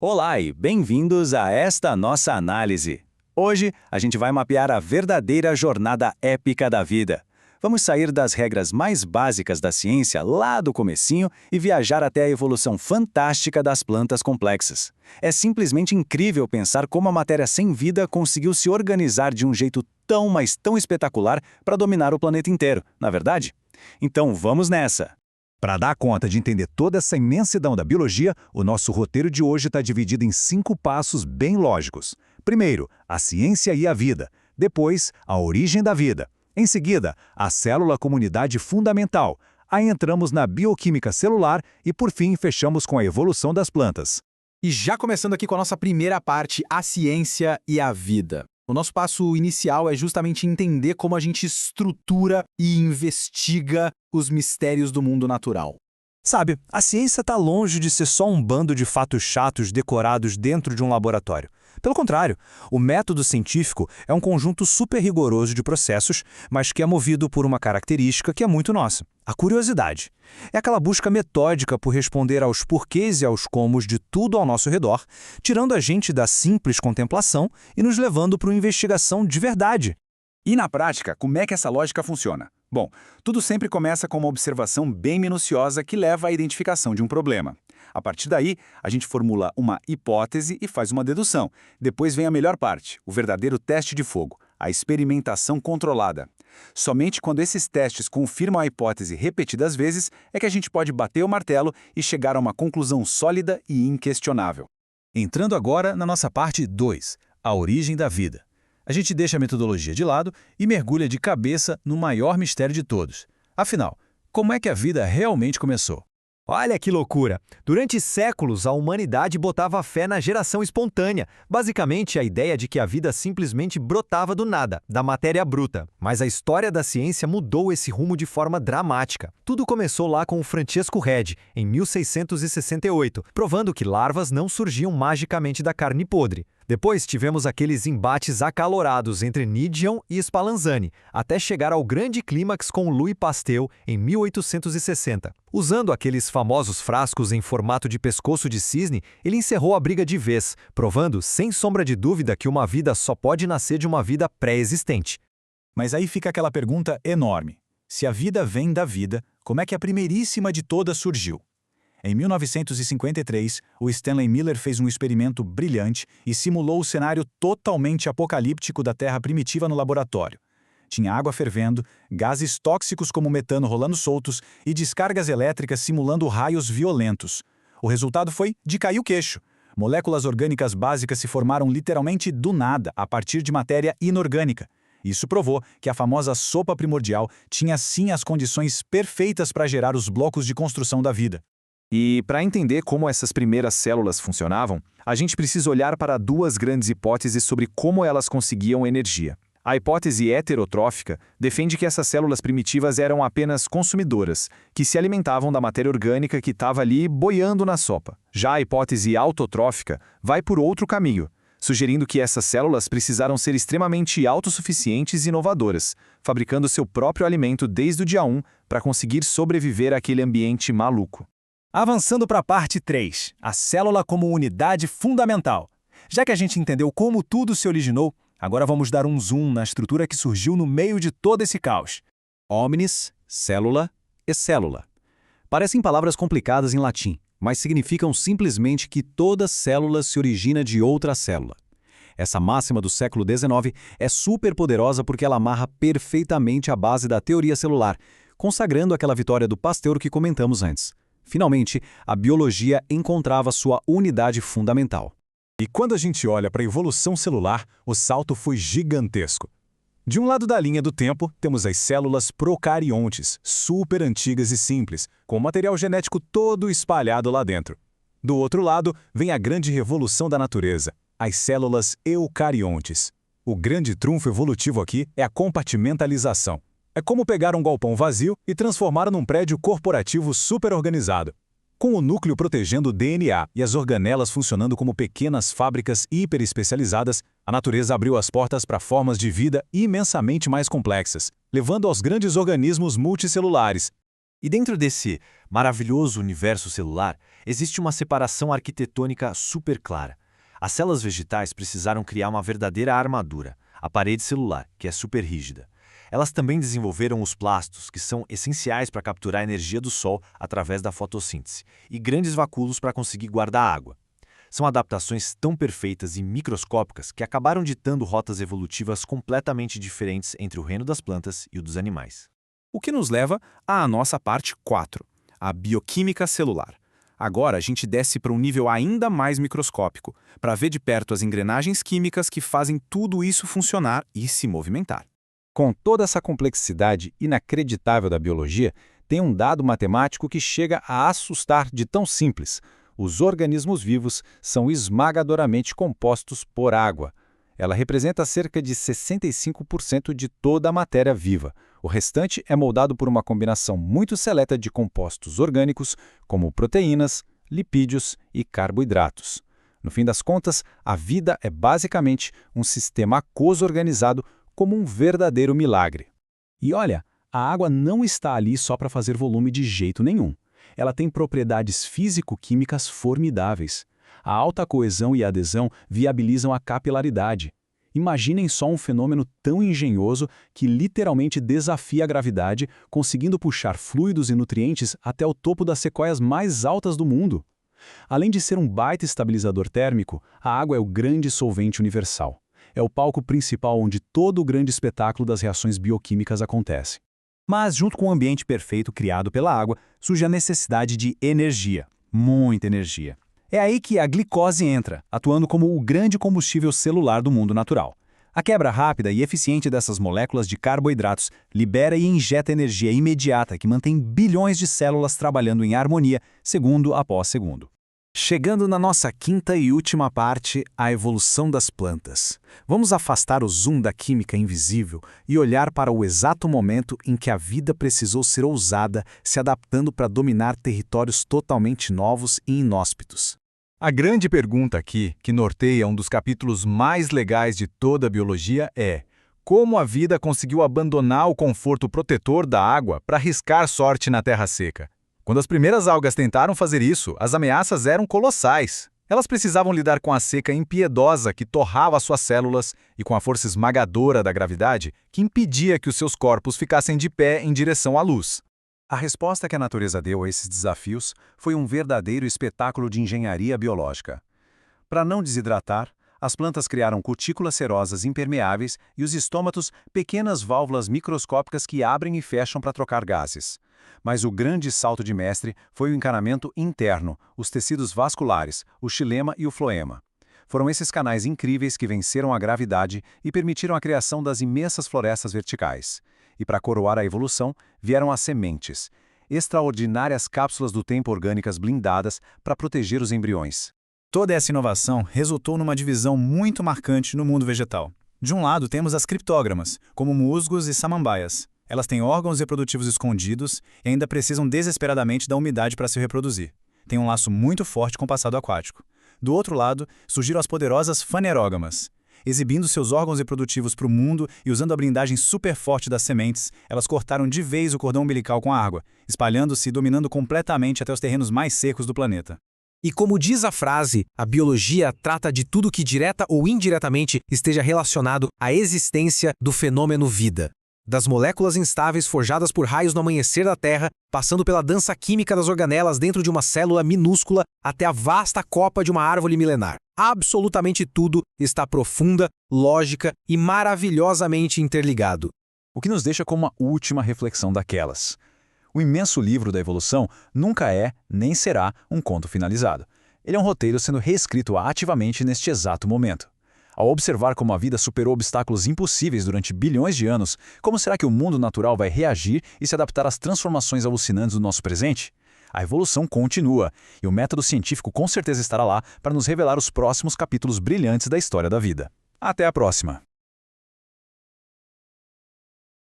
Olá e bem-vindos a esta nossa análise. Hoje, a gente vai mapear a verdadeira jornada épica da vida. Vamos sair das regras mais básicas da ciência lá do comecinho e viajar até a evolução fantástica das plantas complexas. É simplesmente incrível pensar como a matéria sem vida conseguiu se organizar de um jeito tão, mas tão espetacular para dominar o planeta inteiro, não é verdade? Então vamos nessa! Para dar conta de entender toda essa imensidão da biologia, o nosso roteiro de hoje está dividido em 5 passos bem lógicos. Primeiro, a ciência e a vida. Depois, a origem da vida. Em seguida, a célula como unidade fundamental. Aí entramos na bioquímica celular e, por fim, fechamos com a evolução das plantas. E já começando aqui com a nossa primeira parte, a ciência e a vida. O nosso passo inicial é justamente entender como a gente estrutura e investiga os mistérios do mundo natural. Sabe, a ciência está longe de ser só um bando de fatos chatos decorados dentro de um laboratório. Pelo contrário, o método científico é um conjunto super rigoroso de processos, mas que é movido por uma característica que é muito nossa: a curiosidade. É aquela busca metódica por responder aos porquês e aos comos de tudo ao nosso redor, tirando a gente da simples contemplação e nos levando para uma investigação de verdade. E na prática, como é que essa lógica funciona? Bom, tudo sempre começa com uma observação bem minuciosa que leva à identificação de um problema. A partir daí, a gente formula uma hipótese e faz uma dedução. Depois vem a melhor parte, o verdadeiro teste de fogo, a experimentação controlada. Somente quando esses testes confirmam a hipótese repetidas vezes é que a gente pode bater o martelo e chegar a uma conclusão sólida e inquestionável. Entrando agora na nossa parte 2, a origem da vida. A gente deixa a metodologia de lado e mergulha de cabeça no maior mistério de todos. Afinal, como é que a vida realmente começou? Olha que loucura! Durante séculos, a humanidade botava fé na geração espontânea, basicamente a ideia de que a vida simplesmente brotava do nada, da matéria bruta. Mas a história da ciência mudou esse rumo de forma dramática. Tudo começou lá com o Francesco Redi, em 1668, provando que larvas não surgiam magicamente da carne podre. Depois tivemos aqueles embates acalorados entre Nigel e Spallanzani, até chegar ao grande clímax com Louis Pasteur em 1860. Usando aqueles famosos frascos em formato de pescoço de cisne, ele encerrou a briga de vez, provando sem sombra de dúvida que uma vida só pode nascer de uma vida pré-existente. Mas aí fica aquela pergunta enorme. Se a vida vem da vida, como é que a primeiríssima de todas surgiu? Em 1953, o Stanley Miller fez um experimento brilhante e simulou o cenário totalmente apocalíptico da Terra primitiva no laboratório. Tinha água fervendo, gases tóxicos como metano rolando soltos e descargas elétricas simulando raios violentos. O resultado foi de cair o queixo. Moléculas orgânicas básicas se formaram literalmente do nada, a partir de matéria inorgânica. Isso provou que a famosa sopa primordial tinha sim as condições perfeitas para gerar os blocos de construção da vida. E para entender como essas primeiras células funcionavam, a gente precisa olhar para 2 grandes hipóteses sobre como elas conseguiam energia. A hipótese heterotrófica defende que essas células primitivas eram apenas consumidoras, que se alimentavam da matéria orgânica que estava ali boiando na sopa. Já a hipótese autotrófica vai por outro caminho, sugerindo que essas células precisaram ser extremamente autossuficientes e inovadoras, fabricando seu próprio alimento desde o dia 1 para conseguir sobreviver àquele ambiente maluco. Avançando para a parte 3, a célula como unidade fundamental. Já que a gente entendeu como tudo se originou, agora vamos dar um zoom na estrutura que surgiu no meio de todo esse caos. Omnis, célula e célula. Parecem palavras complicadas em latim, mas significam simplesmente que toda célula se origina de outra célula. Essa máxima do século XIX é super poderosa porque ela amarra perfeitamente a base da teoria celular, consagrando aquela vitória do Pasteur que comentamos antes. Finalmente, a biologia encontrava sua unidade fundamental. E quando a gente olha para a evolução celular, o salto foi gigantesco. De um lado da linha do tempo, temos as células procariontes, super antigas e simples, com o material genético todo espalhado lá dentro. Do outro lado, vem a grande revolução da natureza, as células eucariontes. O grande trunfo evolutivo aqui é a compartimentalização. É como pegar um galpão vazio e transformar num prédio corporativo super organizado. Com o núcleo protegendo o DNA e as organelas funcionando como pequenas fábricas hiperespecializadas, a natureza abriu as portas para formas de vida imensamente mais complexas, levando aos grandes organismos multicelulares. E dentro desse maravilhoso universo celular, existe uma separação arquitetônica super clara. As células vegetais precisaram criar uma verdadeira armadura, a parede celular, que é super rígida. Elas também desenvolveram os plastos, que são essenciais para capturar a energia do sol através da fotossíntese, e grandes vacúolos para conseguir guardar água. São adaptações tão perfeitas e microscópicas que acabaram ditando rotas evolutivas completamente diferentes entre o reino das plantas e o dos animais. O que nos leva à nossa parte 4, a bioquímica celular. Agora a gente desce para um nível ainda mais microscópico, para ver de perto as engrenagens químicas que fazem tudo isso funcionar e se movimentar. Com toda essa complexidade inacreditável da biologia, tem um dado matemático que chega a assustar de tão simples. Os organismos vivos são esmagadoramente compostos por água. Ela representa cerca de 65% de toda a matéria viva. O restante é moldado por uma combinação muito seleta de compostos orgânicos, como proteínas, lipídios e carboidratos. No fim das contas, a vida é basicamente um sistema aquoso organizado como um verdadeiro milagre. E olha, a água não está ali só para fazer volume de jeito nenhum. Ela tem propriedades físico-químicas formidáveis. A alta coesão e adesão viabilizam a capilaridade. Imaginem só um fenômeno tão engenhoso que literalmente desafia a gravidade, conseguindo puxar fluidos e nutrientes até o topo das sequoias mais altas do mundo. Além de ser um baita estabilizador térmico, a água é o grande solvente universal. É o palco principal onde todo o grande espetáculo das reações bioquímicas acontece. Mas, junto com o ambiente perfeito criado pela água, surge a necessidade de energia. Muita energia. É aí que a glicose entra, atuando como o grande combustível celular do mundo natural. A quebra rápida e eficiente dessas moléculas de carboidratos libera e injeta energia imediata que mantém bilhões de células trabalhando em harmonia, segundo após segundo. Chegando na nossa quinta e última parte, a evolução das plantas. Vamos afastar o zoom da química invisível e olhar para o exato momento em que a vida precisou ser ousada, se adaptando para dominar territórios totalmente novos e inóspitos. A grande pergunta aqui, que norteia um dos capítulos mais legais de toda a biologia, é: como a vida conseguiu abandonar o conforto protetor da água para arriscar sorte na terra seca? Quando as primeiras algas tentaram fazer isso, as ameaças eram colossais. Elas precisavam lidar com a seca impiedosa que torrava suas células e com a força esmagadora da gravidade que impedia que os seus corpos ficassem de pé em direção à luz. A resposta que a natureza deu a esses desafios foi um verdadeiro espetáculo de engenharia biológica. Para não desidratar, as plantas criaram cutículas serosas impermeáveis e os estômatos pequenas válvulas microscópicas que abrem e fecham para trocar gases. Mas o grande salto de mestre foi o encanamento interno, os tecidos vasculares, o xilema e o floema. Foram esses canais incríveis que venceram a gravidade e permitiram a criação das imensas florestas verticais. E para coroar a evolução, vieram as sementes, extraordinárias cápsulas do tempo orgânicas blindadas para proteger os embriões. Toda essa inovação resultou numa divisão muito marcante no mundo vegetal. De um lado temos as criptógamas, como musgos e samambaias. Elas têm órgãos reprodutivos escondidos e ainda precisam desesperadamente da umidade para se reproduzir. Têm um laço muito forte com o passado aquático. Do outro lado, surgiram as poderosas fanerógamas. Exibindo seus órgãos reprodutivos para o mundo e usando a blindagem super forte das sementes, elas cortaram de vez o cordão umbilical com a água, espalhando-se e dominando completamente até os terrenos mais secos do planeta. E como diz a frase, a biologia trata de tudo que direta ou indiretamente esteja relacionado à existência do fenômeno vida. Das moléculas instáveis forjadas por raios no amanhecer da Terra, passando pela dança química das organelas dentro de uma célula minúscula até a vasta copa de uma árvore milenar. Absolutamente tudo está profunda, lógica e maravilhosamente interligado. O que nos deixa com uma última reflexão daquelas. O imenso livro da evolução nunca é, nem será, um conto finalizado. Ele é um roteiro sendo reescrito ativamente neste exato momento. Ao observar como a vida superou obstáculos impossíveis durante bilhões de anos, como será que o mundo natural vai reagir e se adaptar às transformações alucinantes do nosso presente? A evolução continua, e o método científico com certeza estará lá para nos revelar os próximos capítulos brilhantes da história da vida. Até a próxima!